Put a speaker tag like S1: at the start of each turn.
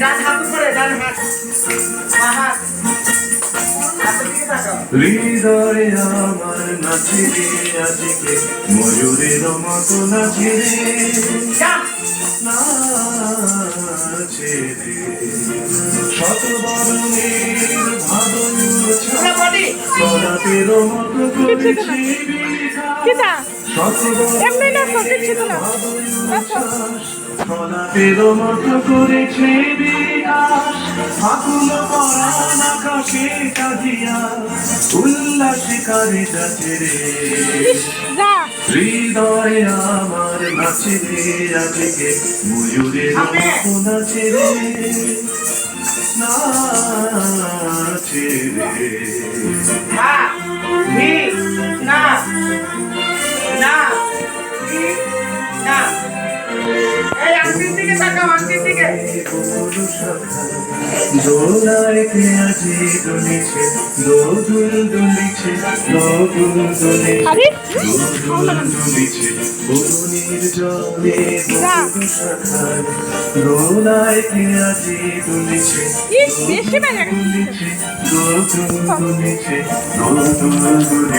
S1: ডান হাত উপরে, ডান হাত, হাত
S2: হৃদয়ে আমার নাচিরে আজকে ময়ূরের মতো নাচিরে নাচিরে শতবরণের ভাদুর মতো করেছি শতবরণের মতো করেছে বিকাশ আকুল পরাণ আকাশে কাঁদিয়া উল্লাস করে যাচ্ছে রে হৃদয়ে আমার নাচে রে আজকে ময়ূরের মতো নাচে রে নাচে রে
S1: না না না এই আঙ্কির দিকে তাকাও, আঙ্কির দিকে।
S2: দোলায় পেঁয়াজি দুলিছে দোদুল দুলিছে দোদুল দুলিছে দোদুল দুলিছে বরুণীর জলে বরুণ শাখায় দোলায় পেঁয়াজি দুলিছে দোদুল দুলিছে দোদুল দুলিছে দোদুল দুলিছে